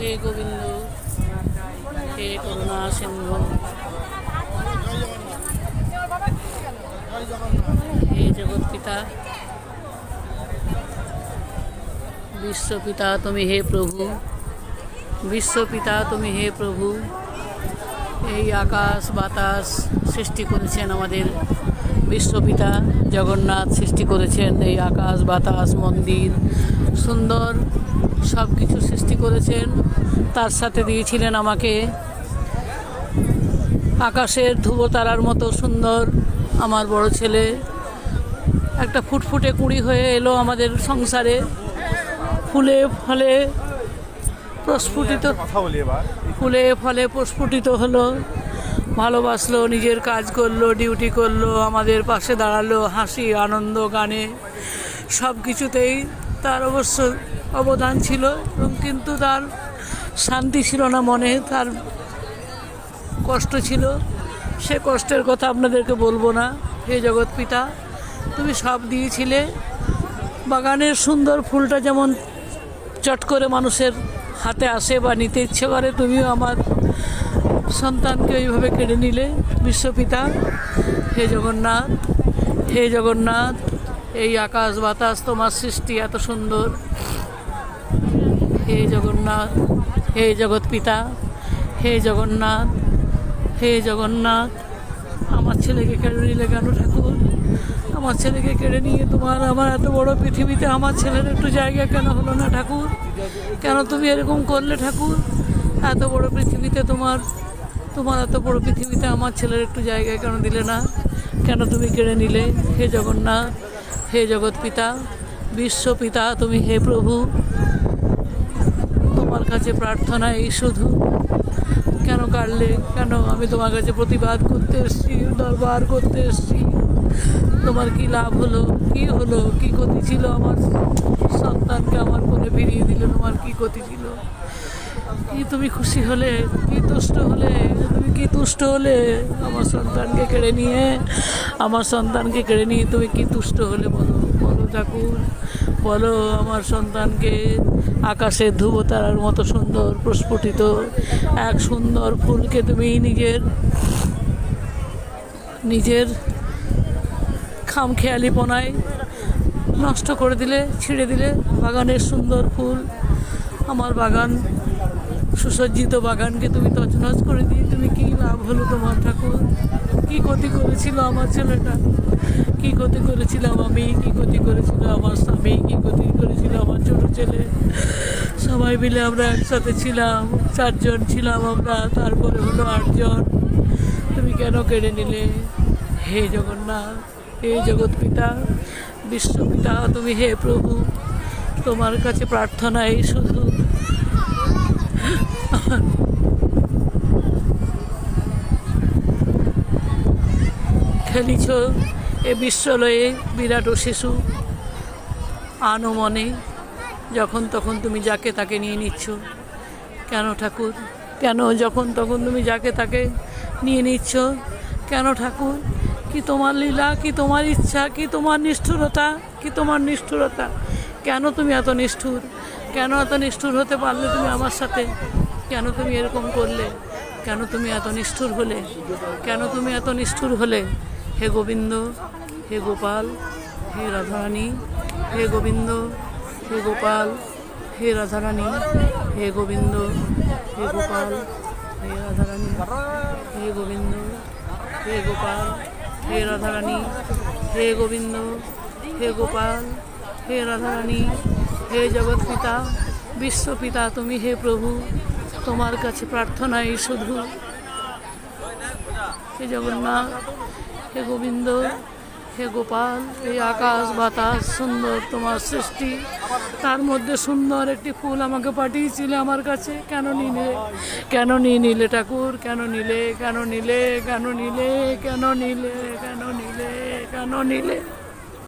হে গোবিন্দ, হে করুণা সিন্ধু, হে জগৎপিতা, বিশ্বপিতা তুমি হে প্রভু, বিশ্বপিতা তুমি হে প্রভু। এই আকাশ বাতাস সৃষ্টি করেছেন আমাদের বিশ্বপিতা জগন্নাথ, সৃষ্টি করেছেন এই আকাশ বাতাস মন্দির সুন্দর সব কিছু সৃষ্টি করেছেন। তার সাথে দিয়েছিলেন আমাকে আকাশের ধ্রুবতারার মতো সুন্দর আমার বড় ছেলে, একটা ফুটফুটে কুঁড়ি হয়ে এলো আমাদের সংসারে, ফুলে ফলে প্রস্ফুটিত, ফুলে ফলে প্রস্ফুটিত হলো, ভালোবাসলো, নিজের কাজ করলো, ডিউটি করলো, আমাদের পাশে দাঁড়ালো, হাসি আনন্দ গানে সব কিছুতেই তার অবশ্য অবদান ছিল, এবং কিন্তু তার শান্তি ছিল না মনে, তার কষ্ট ছিল। সে কষ্টের কথা আপনাদেরকে বলবো না। হে জগৎপিতা, তুমি সব দিয়েছিলে। বাগানের সুন্দর ফুলটা যেমন চট করে মানুষের হাতে আসে বা নিতে ইচ্ছে করে, তুমিও আমার সন্তানকে ওইভাবে কেড়ে নিলে বিশ্বপিতা। হে জগন্নাথ, হে জগন্নাথ, এই আকাশ বাতাস তোমার সৃষ্টি এত সুন্দর। হে জগন্নাথ, হে জগৎপিতা, হে জগন্নাথ, হে জগন্নাথ, আমার ছেলেকে কেড়ে নিলে কেন ঠাকুর? আমার ছেলেকে কেড়ে নিয়ে তোমার আমার এত বড় পৃথিবীতে আমার ছেলের একটু জায়গা কেন হলো না ঠাকুর? কেন তুমি এরকম করলে ঠাকুর? এত বড় পৃথিবীতে তোমার এত বড় পৃথিবীতে আমার ছেলের একটু জায়গা কেন দিলে না? কেন তুমি কেড়ে নিলে? হে জগন্নাথ, হে জগৎপিতা, বিশ্বপিতা তুমি হে প্রভু, তোমার কাছে প্রার্থনা এই শুধু, কেন কাটলে কেন? আমি তোমার কাছে প্রতিবাদ করতে এসেছি, দরবার করতে এসেছি। তোমার কি লাভ হলো? কি হলো? কি ক্ষতি ছিল? আমার সন্তানকে আমার কোলে ফিরিয়ে দিলে তোমার কি ক্ষতি ছিল? কি তুমি খুশি হলে? কি তুষ্ট হলে? তুমি কি তুষ্ট হলে? আমার সন্তানকে কেড়ে নিয়ে, আমার সন্তানকে কেড়ে নিয়ে তুমি কি তুষ্ট হলে? বলো, বলো ঠাকুর, বলো। আমার সন্তানকে আকাশের ধ্রুবতারার মতো সুন্দর প্রস্ফুটিত এক সুন্দর ফুলকে তুমি নিজের খামখেয়ালিপনায় নষ্ট করে দিলে, ছিঁড়ে দিলে। বাগানের সুন্দর ফুল, আমার বাগান, সুসজ্জিত বাগানকে তুমি তছনছ করে দিয়ে তুমি কী লাভ হলো তোমার ঠাকুর? কি ক্ষতি করেছিল আমার ছেলেটা? কি ক্ষতি করেছিলাম আমি? কি ক্ষতি করেছিল আমার স্বামী? কি ক্ষতি করেছিল আমার ছোটো ছেলে? সবাই মিলে আমরা একসাথে ছিলাম, 4 জন ছিলাম আমরা, তারপরে হলো 8 জন। তুমি কেন কেড়ে নিলে? হে জগন্নাথ, হে জগৎপিতা, বিশ্বপিতা তুমি হে প্রভু, তোমার কাছে প্রার্থনা এই শুধু। খেলিছ এ বিশ্বলয়ে বিরাট শিশু, আনো মনে, যখন তখন তুমি যাকে তাকে নিয়ে নিচ্ছ কেন ঠাকুর? কেন যখন তখন তুমি যাকে তাকে নিয়ে নিচ্ছ কেন ঠাকুর? কি তোমার লীলা? কি তোমার ইচ্ছা? কি তোমার নিষ্ঠুরতা? কি তোমার নিষ্ঠুরতা? কেন তুমি এত নিষ্ঠুর? কেন এত নিষ্ঠুর হতে পারলে তুমি আমার সাথে? কেন তুমি এরকম করলে? কেন তুমি এত নিষ্ঠুর হলে? কেন তুমি এত নিষ্ঠুর হলে? হে গোবিন্দ, হে গোপাল, হে রাধারানী, হে গোবিন্দ, হে গোপাল, হে রাধারানী, হে গোবিন্দ, হে গোপাল, হে রাধারানী, হে গোবিন্দ, হে গোপাল, হে রাধারানী, হে গোবিন্দ, হে গোপাল, হে রাধারানী, হে জগৎপিতা, বিশ্বপিতা তুমি হে প্রভু, তোমার কাছে প্রার্থনা এই শুধু। হে জগন্নাথ, হে গোবিন্দ, হে গোপাল, এই আকাশ বাতাস সুন্দর তোমার সৃষ্টি, তার মধ্যে সুন্দর একটি ফুল আমাকে পাঠিয়েছিলে আমার কাছে। কেন নিলে? কেন নিয়ে নিলে ঠাকুর? কেন নিলে? কেন নিলে? কেন নিলে? কেন নিলে? কেন নিলে? কেন নিলে?